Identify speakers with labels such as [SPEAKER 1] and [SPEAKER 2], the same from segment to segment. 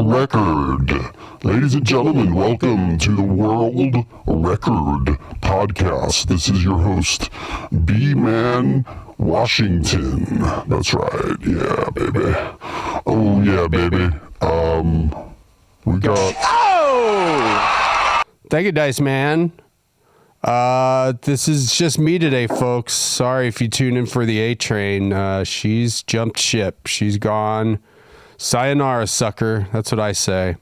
[SPEAKER 1] record. Ladies and gentlemen, welcome to the World Record Podcast. This is your host, B-Man Washington. That's right. Yeah, baby. Oh, yeah, baby. We got...
[SPEAKER 2] Oh! Thank you, Dice Man. This is just me today, folks. Sorry if you tune in for the A train. She's jumped ship. She's gone. Sayonara, sucker. That's what I say.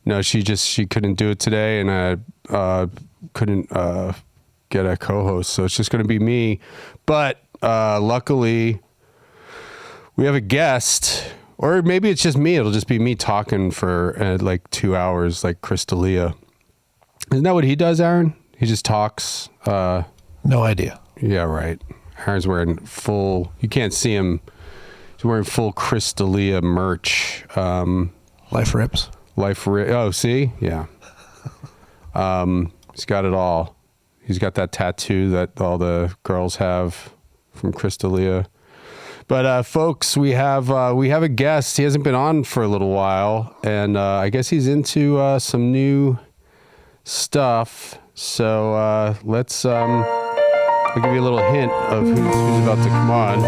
[SPEAKER 2] No, she couldn't do it today, and I couldn't get a co-host, so it's just going to be me. But luckily, we have a guest, or maybe it's just me. It'll just be me talking for like 2 hours, like Chris D'Elia. Isn't that what he does, Aaron? He just talks.
[SPEAKER 3] No idea.
[SPEAKER 2] Yeah, right. Aaron's wearing full. You can't see him. He's wearing full Chris D'Elia merch.
[SPEAKER 3] Life rips.
[SPEAKER 2] Oh, see? Yeah. He's got it all. He's got that tattoo that all the girls have from Chris D'Elia. But folks, we have a guest. He hasn't been on for a little while, and I guess he's into some new stuff. So let's I'll give you a little hint of who's about to come on.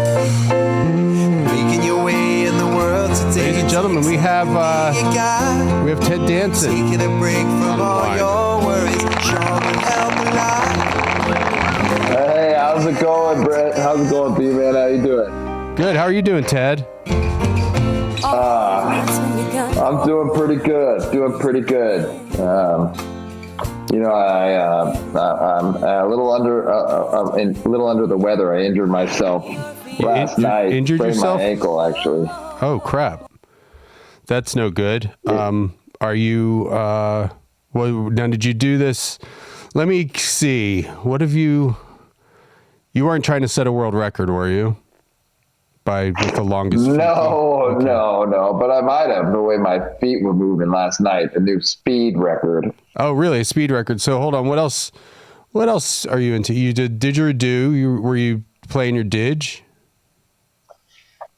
[SPEAKER 4] Making your way in the world today.
[SPEAKER 2] Ladies and gentlemen, we have Ted Danson.
[SPEAKER 4] Taking a break from all your worries. Sure will help a lot.
[SPEAKER 5] Hey, how's it going, Brett? How's it going, B-Man? How you doing?
[SPEAKER 2] Good. How are you doing, Ted?
[SPEAKER 5] I'm doing pretty good. I'm a little under the weather. I injured myself last night.
[SPEAKER 2] Injured yourself?
[SPEAKER 5] My ankle, actually.
[SPEAKER 2] Oh crap! That's no good. Are you? Well, now, did you do this? Let me see. What have you? You weren't trying to set a world record, were you? With the longest.
[SPEAKER 5] No. But I might have, the way my feet were moving last night. The new speed record.
[SPEAKER 2] Oh, really? A speed record. So hold on. What else are you into? You did didgeridoo. Were you playing your didge?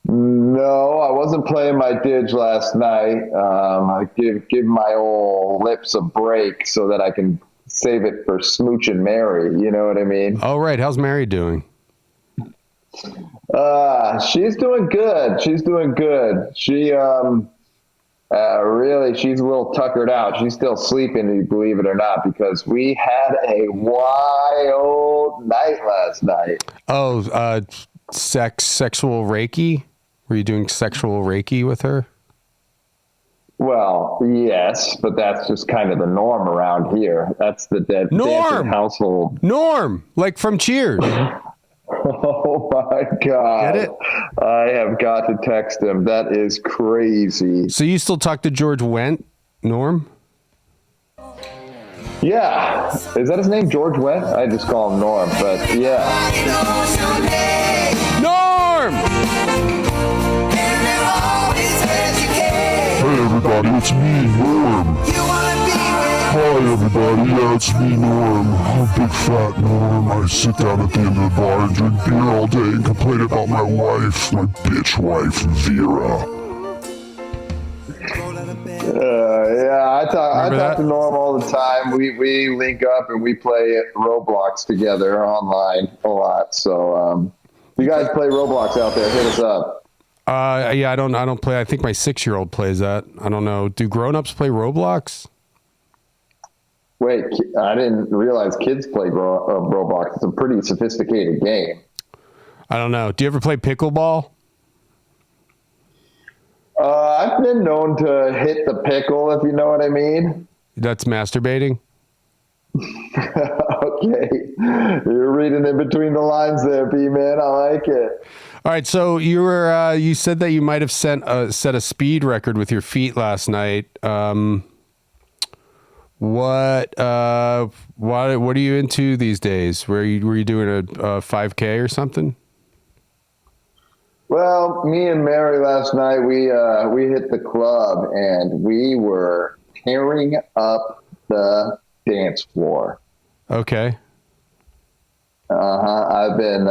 [SPEAKER 5] No, I wasn't playing my didge last night. I give my old lips a break so that I can save it for Smooch and Mary. You know what I mean?
[SPEAKER 2] Oh, right. How's Mary doing?
[SPEAKER 5] She's doing good. She really, she's a little tuckered out. She's still sleeping, believe it or not, because we had a wild night last night.
[SPEAKER 2] Oh, sexual Reiki? Were you doing sexual Reiki with her?
[SPEAKER 5] Well, yes, but that's just kind of the norm around here. That's the Dancin household.
[SPEAKER 2] Norm, like from Cheers.
[SPEAKER 5] Oh my God.
[SPEAKER 2] Get it?
[SPEAKER 5] I have got to text him. That is crazy.
[SPEAKER 2] So you still talk to George Wendt, Norm?
[SPEAKER 5] Yeah. Is that his name, George Wendt? I just call him Norm, but yeah.
[SPEAKER 2] Norm!
[SPEAKER 1] Hey everybody, it's me, Norm. Hi everybody, yeah, it's me, Norm. I'm a big fat Norm. I sit down at the end of the bar and drink beer all day and complain about my wife, my bitch wife, Vera.
[SPEAKER 5] I talk to Norm all the time. We link up and we play Roblox together online a lot. So you guys play Roblox out there, hit us up.
[SPEAKER 2] Yeah, I don't play. I think my 6-year-old plays that. I don't know. Do grown-ups play Roblox?
[SPEAKER 5] Wait, I didn't realize kids play Roblox. It's a pretty sophisticated game.
[SPEAKER 2] I don't know. Do you ever play pickleball?
[SPEAKER 5] I've been known to hit the pickle, if you know what I mean.
[SPEAKER 2] That's masturbating?
[SPEAKER 5] Okay. You're reading in between the lines there, B-Man. I like it.
[SPEAKER 2] All right, so you said that you might have set a speed record with your feet last night. What are you into these days? Were you doing a 5K or something?
[SPEAKER 5] Well, me and Mary last night, we hit the club and we were tearing up the dance floor.
[SPEAKER 2] Okay.
[SPEAKER 5] I've been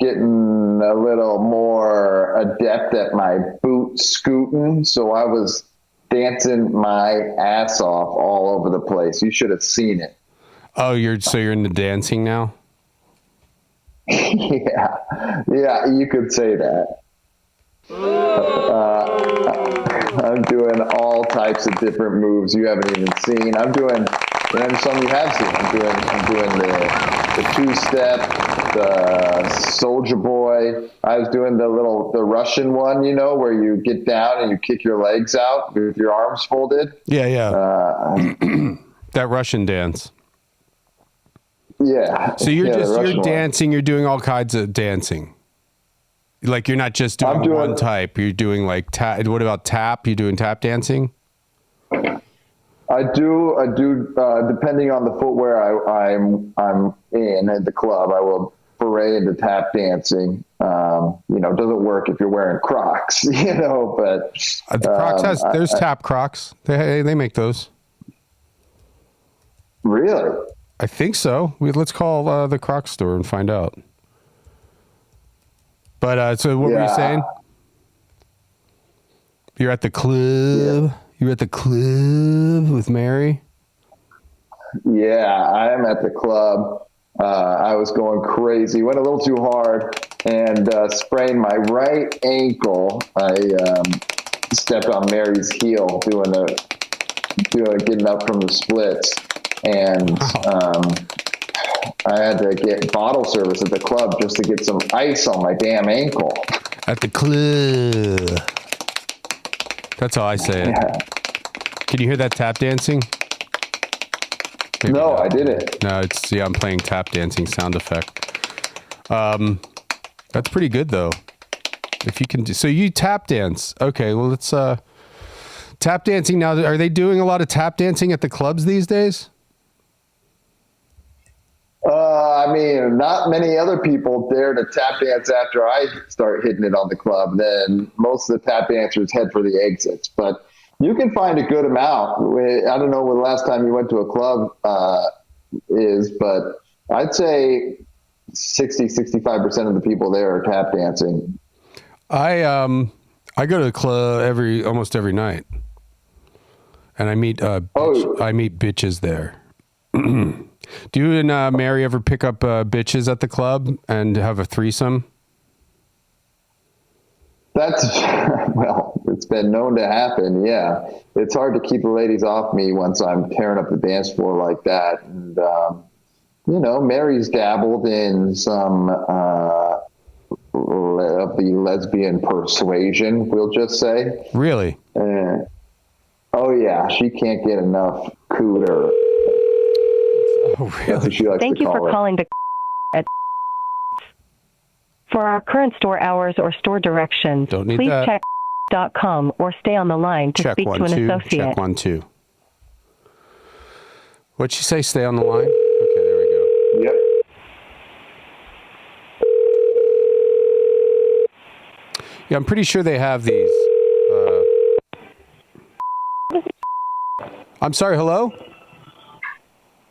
[SPEAKER 5] getting a little more adept at my boot scooting, so I was dancing my ass off all over the place. You should have seen it.
[SPEAKER 2] Oh, you're into dancing now?
[SPEAKER 5] Yeah, you could say that. I'm doing all types of different moves you haven't even seen. I'm doing, and some you have seen. I'm doing the two-step, the Soldier Boy. I was doing the Russian one, where you get down and you kick your legs out with your arms folded.
[SPEAKER 2] Yeah. That Russian dance.
[SPEAKER 5] Yeah.
[SPEAKER 2] So you're dancing. You're doing all kinds of dancing. Like you're not just doing one type. You're doing like tap. What about tap? You doing tap dancing?
[SPEAKER 5] I do. Depending on the footwear I'm in at the club, I will foray into tap dancing. It doesn't work if you're wearing Crocs. But
[SPEAKER 2] The Crocs there's TapCrocs. They make those.
[SPEAKER 5] Really?
[SPEAKER 2] I think so. Let's call the Crocs store and find out. But so what were you saying? You're at the club. Yeah. You're at the club with Mary.
[SPEAKER 5] Yeah, I am at the club. I was going crazy. Went a little too hard and sprained my right ankle. I stepped on Mary's heel getting up from the splits, and I had to get bottle service at the club just to get some ice on my damn ankle.
[SPEAKER 2] At the club. That's how I say it.
[SPEAKER 5] Yeah.
[SPEAKER 2] Can you hear that tap dancing? Maybe
[SPEAKER 5] no,
[SPEAKER 2] not.
[SPEAKER 5] I didn't.
[SPEAKER 2] No, I'm playing tap dancing sound effect. That's pretty good though. If you can so you tap dance. Okay, well let's tap dancing now. Are they doing a lot of tap dancing at the clubs these days?
[SPEAKER 5] Not many other people dare to tap dance after I start hitting it on the club. Then most of the tap dancers head for the exits. But you can find a good amount. I don't know when the last time you went to a club is, but I'd say 65% of the people there are tap dancing.
[SPEAKER 2] I go to the club almost every night, and I meet bitches there. Do you and Mary ever pick up bitches at the club and have a threesome?
[SPEAKER 5] It's been known to happen. Yeah. It's hard to keep the ladies off me once I'm tearing up the dance floor like that. And, Mary's dabbled in some of the lesbian persuasion, we'll just say.
[SPEAKER 2] Really?
[SPEAKER 5] Oh, yeah. She can't get enough cooter.
[SPEAKER 2] Oh, really?
[SPEAKER 6] Thank you for calling For our current store hours or store directions, please check .com or stay on the line to speak to an associate.
[SPEAKER 2] Check 1 2. What'd she say? Stay on the line? Okay, there we go.
[SPEAKER 5] Yep.
[SPEAKER 2] Yeah, I'm pretty sure they have these. I'm sorry, hello?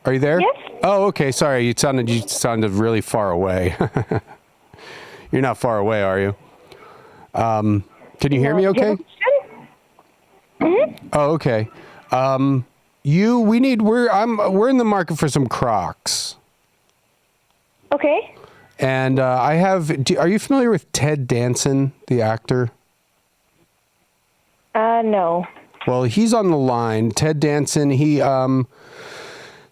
[SPEAKER 2] Are you there?
[SPEAKER 6] Yes.
[SPEAKER 2] Oh, okay. Sorry, you sounded really far away. You're not far away, are you? Can you hear me okay?
[SPEAKER 6] Mm-hmm.
[SPEAKER 2] Oh, okay. We're in the market for some Crocs.
[SPEAKER 6] Okay.
[SPEAKER 2] And are you familiar with Ted Danson, the actor?
[SPEAKER 6] No.
[SPEAKER 2] Well, he's on the line. Ted Danson,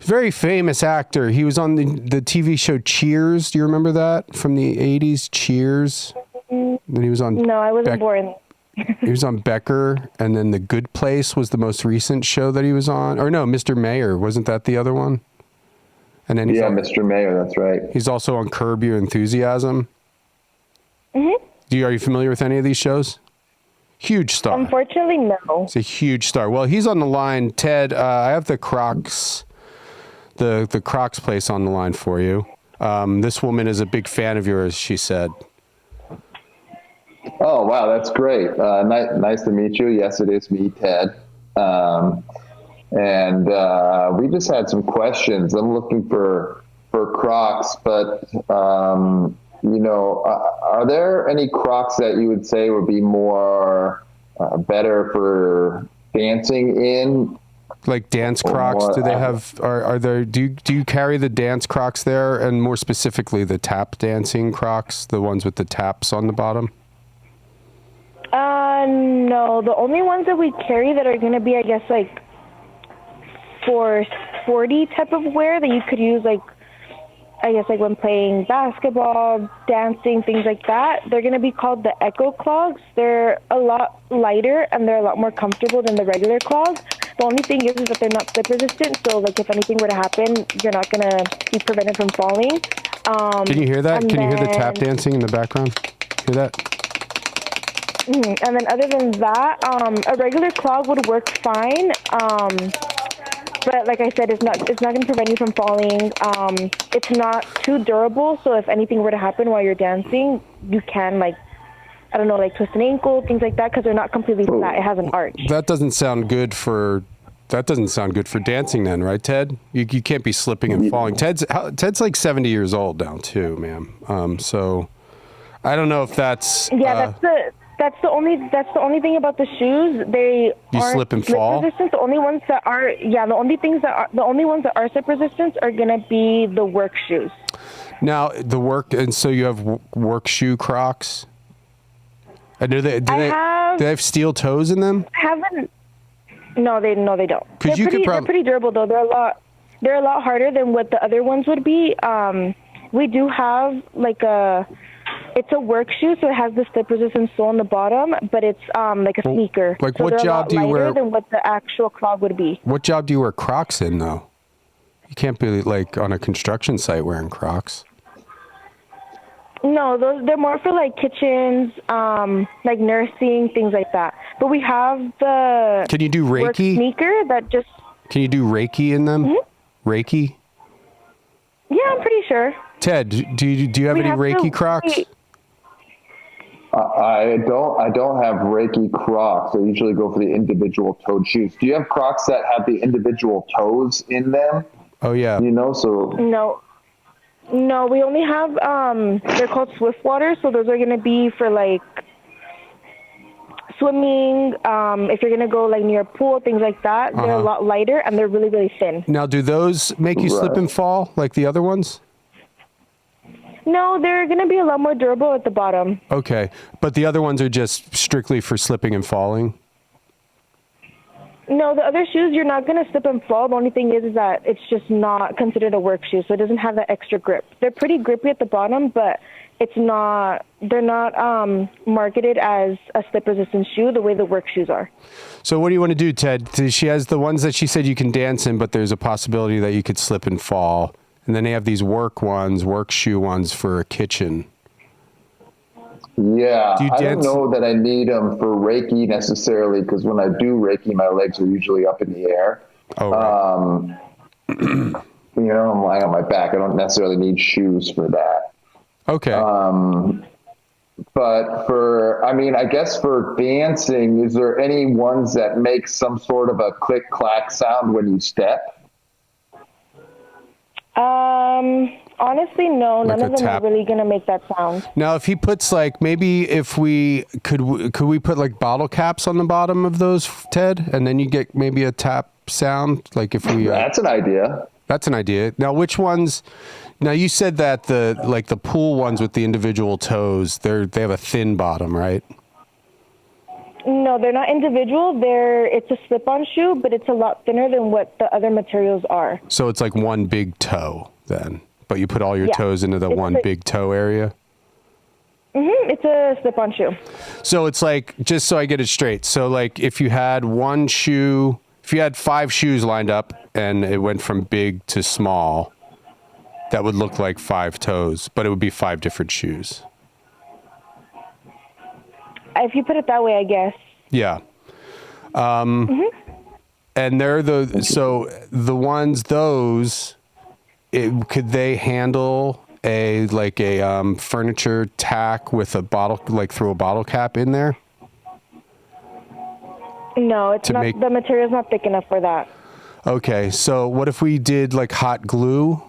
[SPEAKER 2] very famous actor. He was on the TV show Cheers. Do you remember that from the 80s? Cheers. Then he was on.
[SPEAKER 6] No, I wasn't born.
[SPEAKER 2] He was on Becker, and then The Good Place was the most recent show that he was on. Or no, Mr. Mayor, wasn't that the other one? And then
[SPEAKER 5] Mr. Mayor, that's right.
[SPEAKER 2] He's also on Curb Your Enthusiasm.
[SPEAKER 6] Mm-hmm.
[SPEAKER 2] Are you familiar with any of these shows? Huge star.
[SPEAKER 6] Unfortunately, no.
[SPEAKER 2] He's a huge star. Well, he's on the line. Ted, I have the Crocs. The Crocs place on the line for you. This woman is a big fan of yours, she said.
[SPEAKER 5] Oh, wow, that's great. Nice to meet you. Yes, it is me, Ted. And we just had some questions. I'm looking for Crocs, but, are there any Crocs that you would say would be more better for dancing in.
[SPEAKER 2] Like dance Crocs, do they have? Are there? Do you carry the dance Crocs there, and more specifically the tap dancing Crocs, the ones with the taps on the bottom?
[SPEAKER 7] No. The only ones that we carry that are going to be, I guess, like for sporty type of wear that you could use, like I guess, like when playing basketball, dancing, things like that, they're going to be called the Echo Clogs. They're a lot lighter and they're a lot more comfortable than the regular clogs. The only thing is that they're not slip resistant, so like if anything were to happen, you're not going to be prevented from falling.
[SPEAKER 2] Can you hear that? Can you hear the tap dancing in the background? Hear that?
[SPEAKER 7] And then other than that, a regular clog would work fine. But like I said, it's not going to prevent you from falling. It's not too durable, so if anything were to happen while you're dancing, you can, like, I don't know, like twist an ankle, things like that, because they're not completely flat. It has an arch.
[SPEAKER 2] That doesn't sound good for dancing then, right, Ted? You can't be slipping and falling. Ted's like 70 years old now too, ma'am. So I don't know if that's
[SPEAKER 7] That's the only thing about the shoes. They aren't
[SPEAKER 2] slip and fall
[SPEAKER 7] resistant. The only ones that are slip resistant are gonna be the work shoes.
[SPEAKER 2] Now and so you have work shoe Crocs. Do they have steel toes in them?
[SPEAKER 7] No, they don't. They're pretty durable though. They're a lot harder than what the other ones would be. We do have like it's a work shoe, so it has the slip resistant sole on the bottom, but it's like a sneaker.
[SPEAKER 2] Like
[SPEAKER 7] so
[SPEAKER 2] what job do you wear?
[SPEAKER 7] Than what the actual clog would be.
[SPEAKER 2] What job do you wear Crocs in though? You can't be like on a construction site wearing Crocs.
[SPEAKER 7] No, they're more for like kitchens, like nursing, things like that. But we have the
[SPEAKER 2] Can you do Reiki?
[SPEAKER 7] Work sneaker that just.
[SPEAKER 2] Can you do Reiki in them? Mm-hmm. Reiki?
[SPEAKER 7] Yeah, I'm pretty sure.
[SPEAKER 2] Ted, do you have any Reiki Crocs?
[SPEAKER 5] I don't have Reiki Crocs. I usually go for the individual toed shoes. Do you have Crocs that have the individual toes in them?
[SPEAKER 2] Oh yeah.
[SPEAKER 7] No, we only have they're called Swiftwater, so those are going to be for like swimming, if you're going to go like near a pool, things like that. They're a lot lighter and they're really, really thin.
[SPEAKER 2] Now, do those make you slip and fall like the other ones?
[SPEAKER 7] No, they're going to be a lot more durable at the bottom.
[SPEAKER 2] Okay, but the other ones are just strictly for slipping and falling?
[SPEAKER 7] No, the other shoes, you're not going to slip and fall. The only thing is that it's just not considered a work shoe, so it doesn't have that extra grip. They're pretty grippy at the bottom, but they're not marketed as a slip-resistant shoe the way the work shoes are.
[SPEAKER 2] So what do you want to do, Ted? She has the ones that she said you can dance in, but there's a possibility that you could slip and fall. And then they have these work shoe ones for a kitchen.
[SPEAKER 5] Yeah, I don't know that I need them for Reiki necessarily, because when I do Reiki, my legs are usually up in the air.
[SPEAKER 2] Oh, right.
[SPEAKER 5] I'm lying on my back. I don't necessarily need shoes for that.
[SPEAKER 2] Okay.
[SPEAKER 5] But I guess for dancing, is there any ones that make some sort of a click-clack sound when you step?
[SPEAKER 7] Honestly, no.
[SPEAKER 2] Like
[SPEAKER 7] none of them are really going to make that sound.
[SPEAKER 2] Now, if he puts maybe if we could we put like bottle caps on the bottom of those, Ted, and then you get maybe a tap sound, like if we.
[SPEAKER 5] That's an idea.
[SPEAKER 2] That's an idea. Now, which ones? Now, you said that the pool ones with the individual toes, they have a thin bottom, right?
[SPEAKER 7] No, they're not individual. It's a slip-on shoe, but it's a lot thinner than what the other materials are.
[SPEAKER 2] So it's like one big toe then, but you put all your toes into the big toe area?
[SPEAKER 7] Mm-hmm. It's a slip-on shoe.
[SPEAKER 2] So it's like, just so I get it straight, so like if you had if you had 5 shoes lined up and it went from big to small, that would look like 5 toes, but it would be 5 different shoes.
[SPEAKER 7] If you put it that way, I guess.
[SPEAKER 2] Yeah. And they're the ones, could they handle a furniture tack with a bottle, like through a bottle cap in there?
[SPEAKER 7] No, it's not. The material's not thick enough for that.
[SPEAKER 2] Okay, so what if we did like hot glue?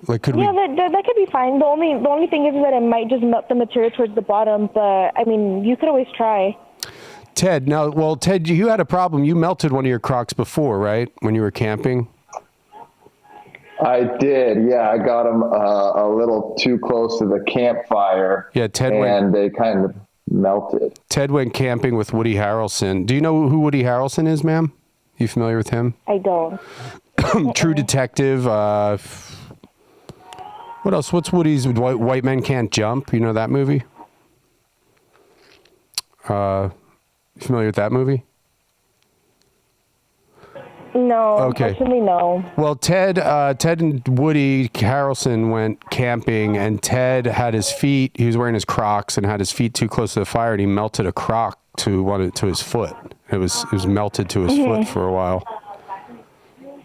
[SPEAKER 2] Like,
[SPEAKER 7] that could be fine. The only thing is that it might just melt the material towards the bottom, but I mean, you could always try.
[SPEAKER 2] Ted, Ted, you had a problem. You melted one of your Crocs before, right? When you were camping?
[SPEAKER 5] I did. Yeah, I got them a little too close to the campfire.
[SPEAKER 2] Yeah,
[SPEAKER 5] they kind of melted.
[SPEAKER 2] Ted went camping with Woody Harrelson. Do you know who Woody Harrelson is, ma'am? You familiar with him?
[SPEAKER 7] I don't.
[SPEAKER 2] True Detective. What else? What's Woody's White Men Can't Jump? You know that movie? Familiar with that movie?
[SPEAKER 7] No,
[SPEAKER 2] okay.
[SPEAKER 7] Unfortunately, no.
[SPEAKER 2] Well, Ted and Woody Harrelson went camping, and Ted had his feet. He was wearing his Crocs and had his feet too close to the fire, and he melted a Croc to his foot. It was melted to his foot for a while.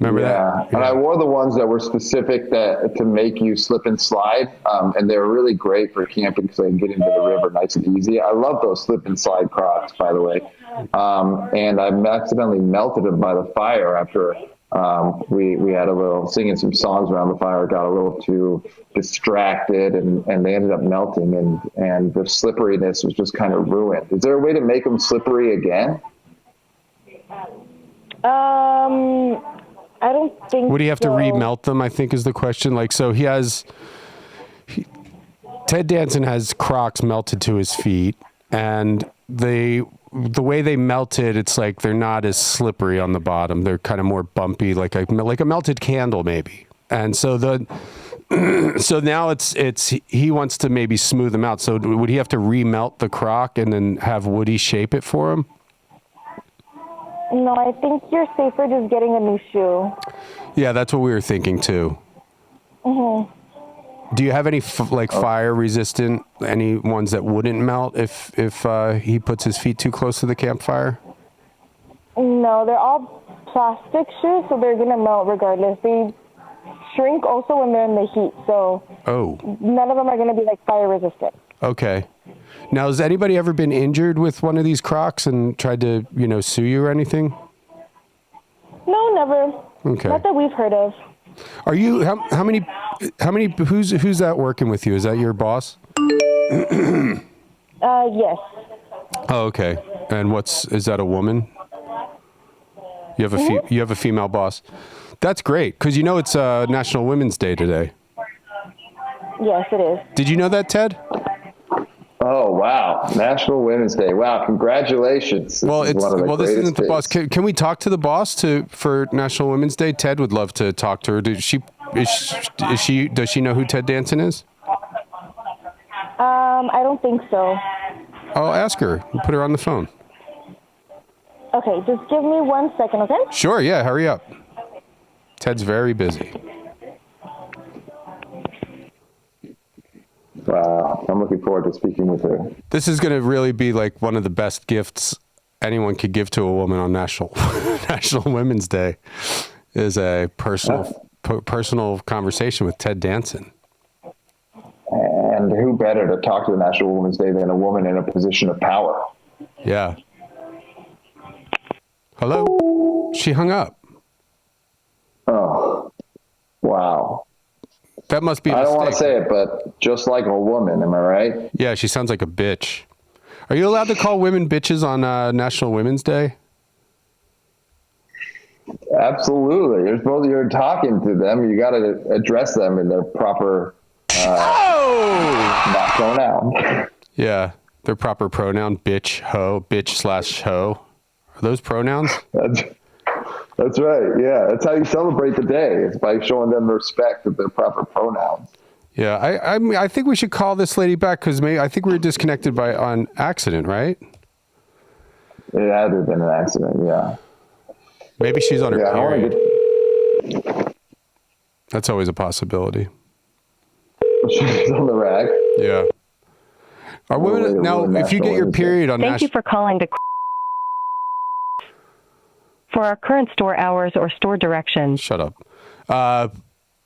[SPEAKER 2] Remember that?
[SPEAKER 5] Yeah, and I wore the ones that were specific to make you slip and slide, and they were really great for camping because I can get into the river nice and easy. I love those slip and slide Crocs, by the way. And I accidentally melted them by the fire after we had a little singing some songs around the fire. Got a little too distracted, and they ended up melting, and the slipperiness was just kind of ruined. Is there a way to make them slippery again?
[SPEAKER 7] I don't think.
[SPEAKER 2] Would he have to remelt them? I think is the question. Like, so Ted Danson has Crocs melted to his feet, and the way they melted, it's like they're not as slippery on the bottom. They're kind of more bumpy, like a melted candle maybe. And so so now it's he wants to maybe smooth them out. So would he have to remelt the Croc and then have Woody shape it for him?
[SPEAKER 7] No, I think you're safer just getting a new shoe.
[SPEAKER 2] Yeah, that's what we were thinking too. Mm-hmm. Do you have any fire resistant, any ones that wouldn't melt if he puts his feet too close to the campfire?
[SPEAKER 7] No, they're all plastic shoes, so they're gonna melt regardless. They shrink also when they're in the heat, so none of them are gonna be like fire resistant. Okay.
[SPEAKER 2] Now, has anybody ever been injured with one of these Crocs and tried to, sue you or anything?
[SPEAKER 7] No, never.
[SPEAKER 2] Okay.
[SPEAKER 7] Not that we've heard of.
[SPEAKER 2] Are you how many who's that working with you? Is that your boss?
[SPEAKER 7] Yes.
[SPEAKER 2] Oh, okay. And is that a woman? You have a female boss. That's great because it's National Women's Day today.
[SPEAKER 7] Yes, it is.
[SPEAKER 2] Did you know that, Ted?
[SPEAKER 5] Oh, wow. National Women's Day. Wow. Congratulations.
[SPEAKER 2] This isn't the boss. Can we talk to the boss for National Women's Day? Ted would love to talk to her. Does she know who Ted Danson is?
[SPEAKER 7] I don't think so.
[SPEAKER 2] I'll ask her. Put her on the phone.
[SPEAKER 7] Okay, just give me 1 second, okay?
[SPEAKER 2] Sure, yeah, hurry up. Ted's very busy.
[SPEAKER 5] Wow, I'm looking forward to speaking with her.
[SPEAKER 2] This is going to really be like one of the best gifts anyone could give to a woman on National Women's Day is a personal conversation with Ted Danson.
[SPEAKER 5] And who better to talk to the National Women's Day than a woman in a position of power?
[SPEAKER 2] Yeah. Hello? She hung up.
[SPEAKER 5] Oh, wow.
[SPEAKER 2] That must be a
[SPEAKER 5] I don't
[SPEAKER 2] mistake.
[SPEAKER 5] want to say it, but just like a woman, am I right?
[SPEAKER 2] Yeah, she sounds like a bitch. Are you allowed to call women bitches on National Women's Day?
[SPEAKER 5] Absolutely. You're talking to them. You got to address them in their proper not pronoun.
[SPEAKER 2] Yeah, their proper pronoun, bitch, hoe, bitch/hoe. Are those pronouns?
[SPEAKER 5] That's right. Yeah, that's how you celebrate the day. It's by showing them respect of their proper pronouns.
[SPEAKER 2] Yeah, I think we should call this lady back because I think we were disconnected on accident, right?
[SPEAKER 5] It had to have been an accident. Yeah.
[SPEAKER 2] Maybe she's on her period. That's always a possibility.
[SPEAKER 5] She's on the rack.
[SPEAKER 2] Yeah. Are women now? If you get your period on,
[SPEAKER 6] thank you for calling the. For our current store hours or store directions.
[SPEAKER 2] Shut up. Are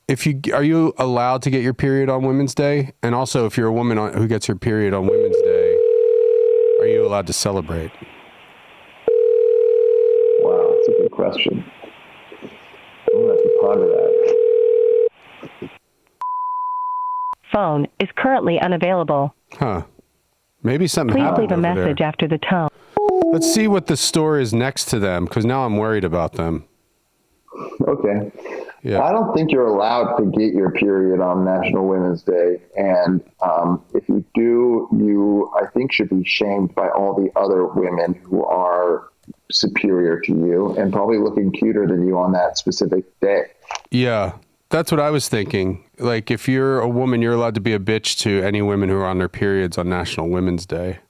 [SPEAKER 2] you allowed to get your period on Women's Day? And also, if you're a woman who gets her period on Women's Day, are you allowed to celebrate?
[SPEAKER 5] Wow, that's a good question. I'm gonna have to ponder that.
[SPEAKER 6] Phone is currently unavailable.
[SPEAKER 2] Huh. Maybe something
[SPEAKER 6] Please
[SPEAKER 2] happened
[SPEAKER 6] leave a
[SPEAKER 2] over
[SPEAKER 6] message
[SPEAKER 2] there.
[SPEAKER 6] after the tone.
[SPEAKER 2] Let's see what the store is next to them, because now I'm worried about them.
[SPEAKER 5] Okay.
[SPEAKER 2] Yeah.
[SPEAKER 5] I don't think you're allowed to get your period on National Women's Day. And if you do, you, I think, should be shamed by all the other women who are superior to you and probably looking cuter than you on that specific day.
[SPEAKER 2] Yeah, that's what I was thinking. Like, if you're a woman, you're allowed to be a bitch to any women who are on their periods on National Women's Day.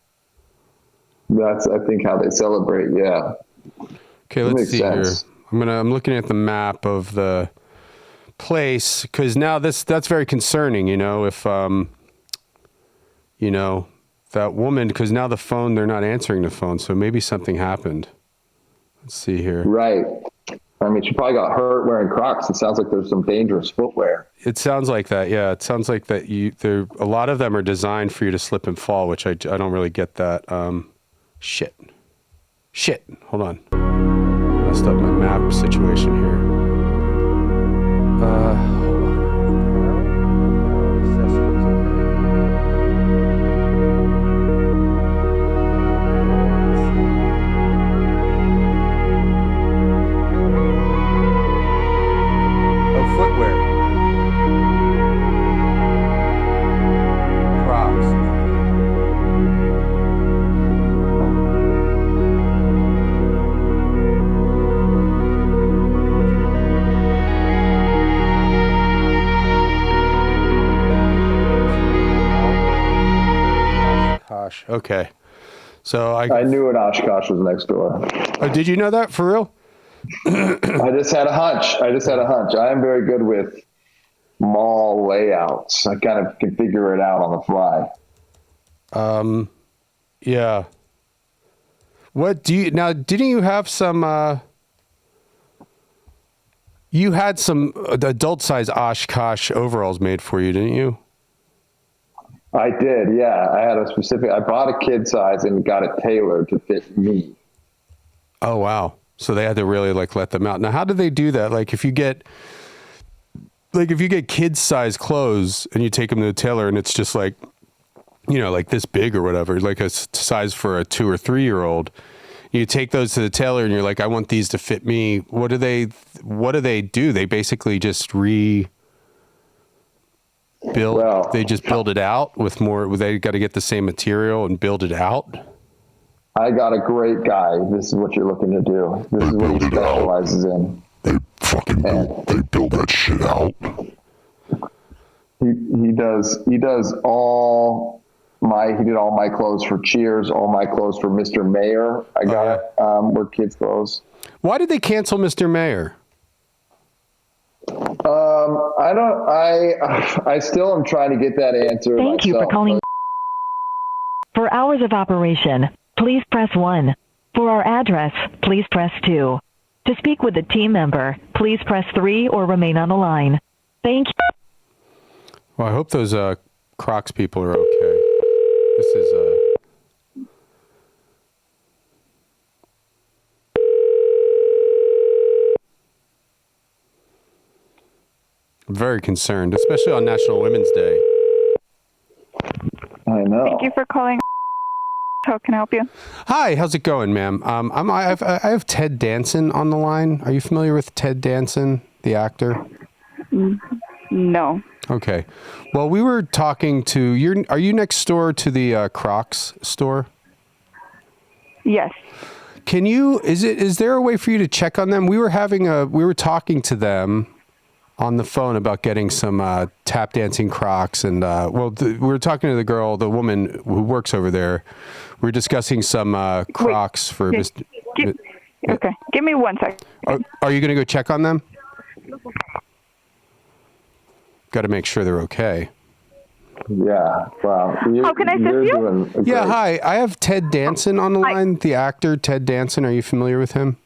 [SPEAKER 5] That's, I think, how they celebrate. Yeah.
[SPEAKER 2] Okay, let's see sense. Here. I'm looking at the map of the place, because now that's very concerning. You know, if that woman, because now the phone, they're not answering the phone, so maybe something happened. Let's see here.
[SPEAKER 5] Right. I mean, she probably got hurt wearing Crocs. It sounds like there's some dangerous footwear.
[SPEAKER 2] It sounds like that. Yeah, it sounds like that. A lot of them are designed for you to slip and fall, which I don't really get that. Shit. Hold on. Messed up my map situation here. Hold on. Footwear. Crocs. Oshkosh. Okay. So I
[SPEAKER 5] knew an Oshkosh was next door.
[SPEAKER 2] Oh, did you know that for real?
[SPEAKER 5] I just had a hunch. I am very good with mall layouts. I kind of can figure it out on the fly.
[SPEAKER 2] Yeah. What do you, now, didn't you have some, you had some adult size Oshkosh overalls made for you, didn't you?
[SPEAKER 5] I did, yeah. I bought a kid size and got it tailored to fit me.
[SPEAKER 2] Oh, wow. So they had to really let them out. Now, how do they do that? Like if you get kids size clothes and you take them to the tailor and it's just like this big or whatever, like a size for a 2 or 3 year old, you take those to the tailor and you're like, I want these to fit me. What do they do? They basically just they just build it out with more, they got to get the same material and build it out.
[SPEAKER 5] I got a great guy. This is what you're looking to do. This is what he specializes in.
[SPEAKER 1] They build that shit out.
[SPEAKER 5] He did all my clothes for Cheers, all my clothes for Mr. Mayor. I got were kids' clothes.
[SPEAKER 2] Why did they cancel Mr. Mayor?
[SPEAKER 5] I still am trying to get that answer.
[SPEAKER 6] Thank you for calling. For hours of operation, please press 1. For our address, please press 2. To speak with a team member, please press 3 or remain on the line. Thank you.
[SPEAKER 2] Well, I hope those Crocs people are okay. This is I'm very concerned, especially on National Women's Day.
[SPEAKER 5] I know.
[SPEAKER 8] Thank you for calling. How can I help you?
[SPEAKER 2] Hi, how's it going, ma'am? I have Ted Danson on the line. Are you familiar with Ted Danson, the actor?
[SPEAKER 8] No.
[SPEAKER 2] Okay. Well, we were talking to are you next door to the Crocs store?
[SPEAKER 8] Yes.
[SPEAKER 2] Is there a way for you to check on them? We were talking to them on the phone about getting some tap dancing Crocs, and we were talking to the woman who works over there. We were discussing some Crocs for Mr.
[SPEAKER 8] Okay, give me 1 second.
[SPEAKER 2] Are you going to go check on them? Got to make sure they're okay.
[SPEAKER 5] Yeah. Wow.
[SPEAKER 8] How can I assist you?
[SPEAKER 2] Yeah. Hi. I have Ted Danson on the line. The actor Ted Danson. Are you familiar with him?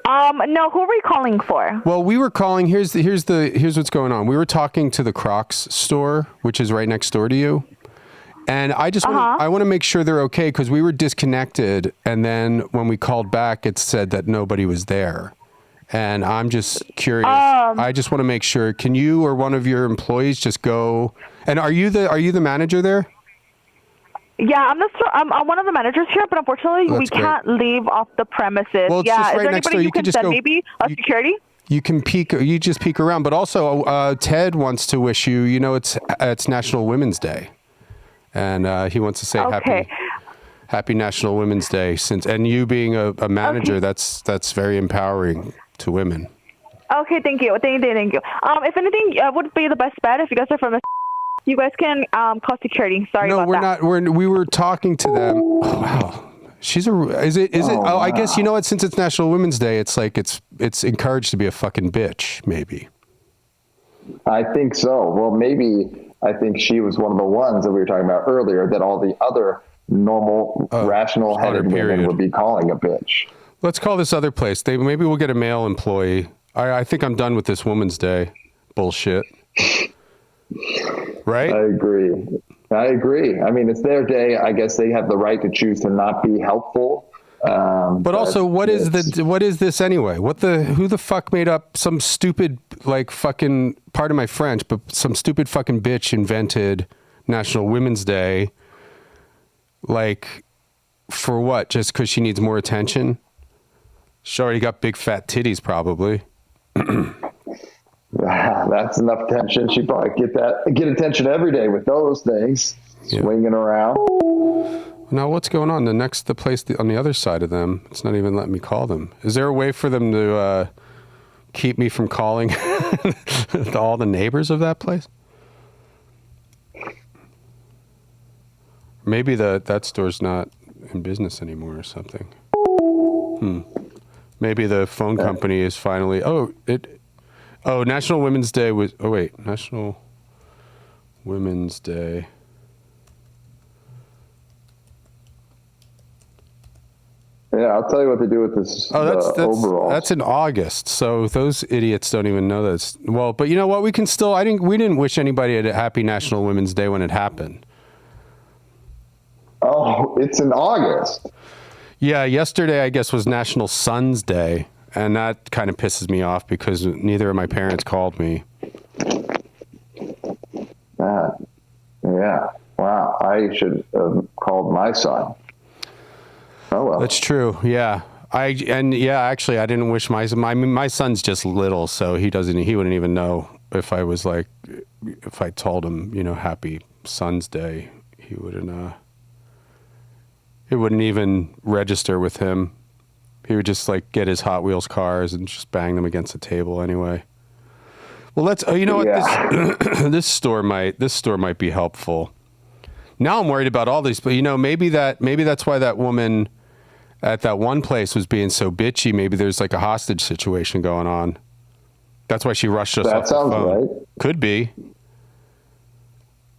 [SPEAKER 8] No. Who are we calling for?
[SPEAKER 2] Well, we were calling. Here's what's going on. We were talking to the Crocs store, which is right next door to you. And I just I want to make sure they're okay, because we were disconnected, and then when we called back, it said that nobody was there. And I'm just curious. I just want to make sure. Can you or one of your employees just go? And are you the manager there?
[SPEAKER 8] Yeah, I'm one of the managers here, but unfortunately,
[SPEAKER 2] Oh,
[SPEAKER 8] we
[SPEAKER 2] that's great.
[SPEAKER 8] can't leave off the premises.
[SPEAKER 2] Well, it's
[SPEAKER 8] yeah,
[SPEAKER 2] just
[SPEAKER 8] is
[SPEAKER 2] right
[SPEAKER 8] there
[SPEAKER 2] next
[SPEAKER 8] anybody
[SPEAKER 2] door.
[SPEAKER 8] you
[SPEAKER 2] You could
[SPEAKER 8] can
[SPEAKER 2] just
[SPEAKER 8] send?
[SPEAKER 2] go-
[SPEAKER 8] Maybe a security?
[SPEAKER 2] You can peek. You just peek around, but also Ted wants to wish you. You know, it's National Women's Day, and he wants to say happy National Women's Day. And you being a manager, that's very empowering to women.
[SPEAKER 8] Okay, thank you. Thank you. If anything, would be the best bet if you guys are from the. You guys can call security. Sorry about that.
[SPEAKER 2] No, we're not. We were talking to them. Oh, wow. Is it? Oh, I guess you know what? Since it's National Women's Day, it's like it's encouraged to be a fucking bitch. Maybe.
[SPEAKER 5] I think so. Well, maybe I think she was one of the ones that we were talking about earlier that all the other normal, rational-headed women would be calling a bitch.
[SPEAKER 2] Let's call this other place. Maybe we'll get a male employee. I think I'm done with this Women's Day bullshit. Right?
[SPEAKER 5] I agree. I mean, it's their day. I guess they have the right to choose to not be helpful.
[SPEAKER 2] But also, what is this anyway? Who the fuck made up some stupid, like, fucking, pardon my French, but some stupid fucking bitch invented National Women's Day, like, for what? Just because she needs more attention? She already got big fat titties, probably.
[SPEAKER 5] That's enough attention. She probably get attention every day with those things swinging around.
[SPEAKER 2] Now, what's going on? The place on the other side of them, it's not even letting me call them. Is there a way for them to keep me from calling all the neighbors of that place? Maybe that store's not in business anymore or something. Maybe the phone company is finally. National Women's Day was. Oh wait, National Women's Day.
[SPEAKER 5] Yeah, I'll tell you what they do with this. Overalls.
[SPEAKER 2] That's in August. So those idiots don't even know that. Well, but you know what? We can still. We didn't wish anybody a happy National Women's Day when it happened.
[SPEAKER 5] Oh, it's in August.
[SPEAKER 2] Yeah, yesterday I guess was National Sons Day, and that kind of pisses me off because neither of my parents called me.
[SPEAKER 5] Yeah. Wow. I should have called my son. Oh well.
[SPEAKER 2] That's true. Yeah. Actually, I didn't wish my son's just little, so he wouldn't even know if I told him, happy Son's Day, he wouldn't. It wouldn't even register with him. He would just get his Hot Wheels cars and just bang them against the table anyway. Well, let's. You know what? This store might be helpful. Now I'm worried about all these. But maybe that's why that woman at that one place was being so bitchy. Maybe there's a hostage situation going on. That's why she rushed us off the phone. That sounds right. Could be.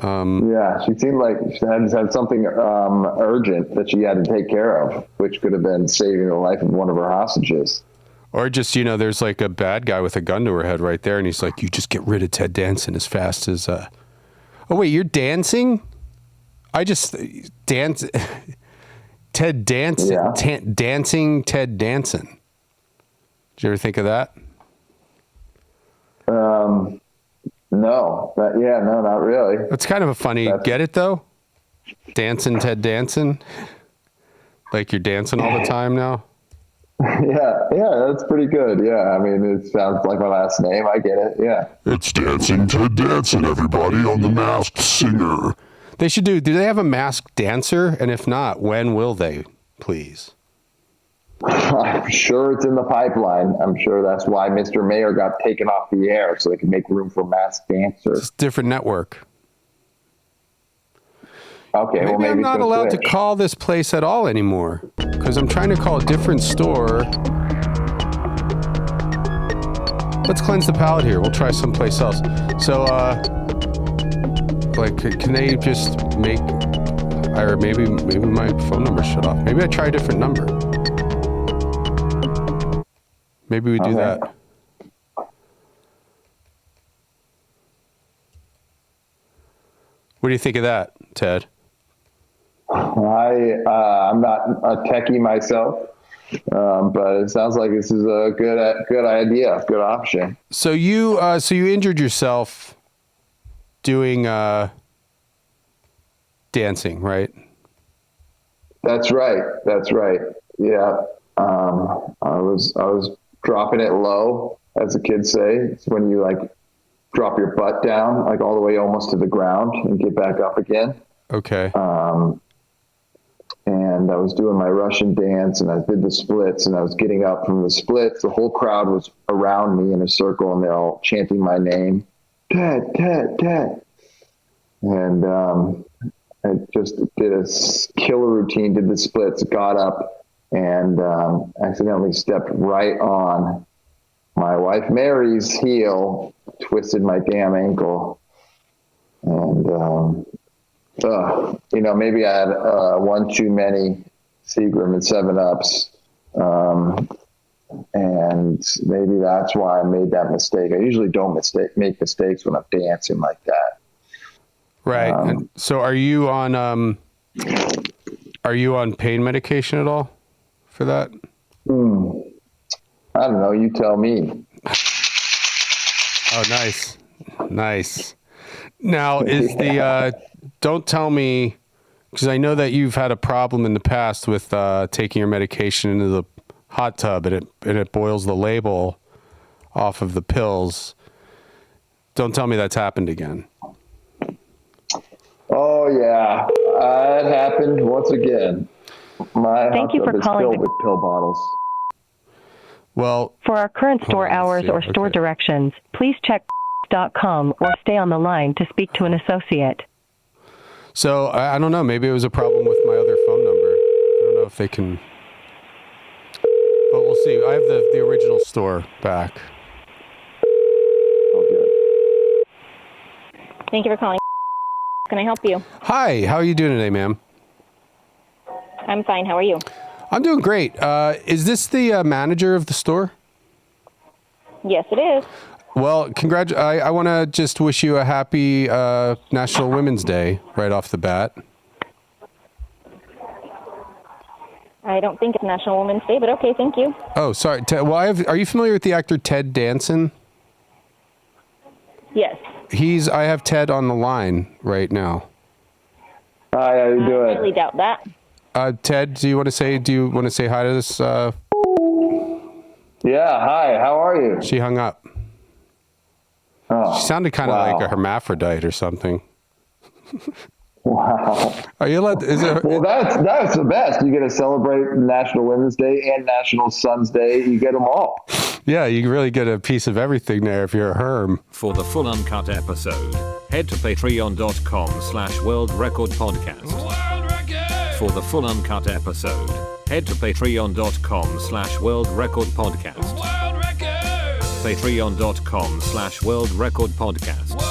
[SPEAKER 5] Yeah, she seemed like she had something urgent that she had to take care of, which could have been saving the life of one of her hostages.
[SPEAKER 2] Or just, there's a bad guy with a gun to her head right there, and he's like, you just get rid of Ted Danson as fast as... Oh, wait, you're dancing? I just... dance. Ted Danson. Yeah. Dancing Ted Danson. Did you ever think of that?
[SPEAKER 5] No, no, not really.
[SPEAKER 2] It's kind of a funny. Get it though? Dancin' Ted Danson, like you're dancing all the time now.
[SPEAKER 5] Yeah, that's pretty good. Yeah, I mean, it sounds like my last name. I get it. Yeah,
[SPEAKER 1] it's Dancing Ted Danson, everybody, on The Masked Singer.
[SPEAKER 2] They should do they have a masked dancer? And if not, when will they? Please.
[SPEAKER 5] I'm sure it's in the pipeline. I'm sure that's why Mr. Mayor got taken off the air so they can make room for masked dancers.
[SPEAKER 2] It's a different network.
[SPEAKER 5] Okay,
[SPEAKER 2] maybe I'm not allowed to call this place at all anymore because I'm trying to call a different store. Let's cleanse the palate here. We'll try someplace else. So, can they just make, or maybe my phone number shut off. Maybe I try a different number. Maybe we do that. What do you think of that, Ted?
[SPEAKER 5] I'm not a techie myself, but it sounds like this is a good idea, good option.
[SPEAKER 2] So you injured yourself doing dancing, right?
[SPEAKER 5] That's right. Yeah. I was dropping it low, as the kids say. It's when you like drop your butt down, like all the way almost to the ground and get back up again.
[SPEAKER 2] Okay.
[SPEAKER 5] And I was doing my Russian dance and I did the splits and I was getting up from the splits. The whole crowd was around me in a circle and they're all chanting my name. Ted, Ted, Ted. And I just did a killer routine, did the splits, got up and accidentally stepped right on my wife Mary's heel, twisted my damn ankle. And, maybe I had one too many Seagram and 7-Ups. And maybe that's why I made that mistake. I usually don't make mistakes when I'm dancing like that.
[SPEAKER 2] Right. And so are you on pain medication at all for that?
[SPEAKER 5] I don't know. You tell me.
[SPEAKER 2] Oh, nice. Now is don't tell me, because I know that you've had a problem in the past with taking your medication into the hot tub and it boils the label off of the pills. Don't tell me that's happened again.
[SPEAKER 5] Oh yeah, it happened once again. My
[SPEAKER 6] Thank you for calling
[SPEAKER 5] filled with pill bottles.
[SPEAKER 2] Well,
[SPEAKER 6] For our current store hours or store directions, please check .com or stay on the line to speak to an associate.
[SPEAKER 2] So I don't know. Maybe it was a problem with my other phone number. I don't know if they can. But we'll see. I have the original store back.
[SPEAKER 5] Okay.
[SPEAKER 9] Thank you for calling. Can I help you?
[SPEAKER 2] Hi. How are you doing today, ma'am?
[SPEAKER 9] I'm fine. How are you?
[SPEAKER 2] I'm doing great. Is this the manager of the store?
[SPEAKER 9] Yes, it is.
[SPEAKER 2] Well, I want to just wish you a happy National Women's Day right off the bat.
[SPEAKER 9] I don't think it's National Women's Day, but okay, thank you.
[SPEAKER 2] Oh, sorry. Are you familiar with the actor Ted Danson?
[SPEAKER 9] Yes.
[SPEAKER 2] I have Ted on the line right now.
[SPEAKER 5] Hi, how you doing?
[SPEAKER 9] I really doubt that.
[SPEAKER 2] Ted, do you want to say hi to this?
[SPEAKER 5] Yeah, hi, how are you?
[SPEAKER 2] She hung up.
[SPEAKER 5] Oh,
[SPEAKER 2] She sounded kind of like a hermaphrodite or something.
[SPEAKER 5] Wow.
[SPEAKER 2] Are you allowed?
[SPEAKER 5] Well, that's the best. You get to celebrate National Women's Day and National Sun's Day. You get them all.
[SPEAKER 2] Yeah, you really get a piece of everything there if you're a herm.
[SPEAKER 10] For the full uncut episode, head to patreon.com/World Record Podcast. For the full uncut episode, head to patreon.com/World Record Podcast. Patreon.com/World Record Podcast.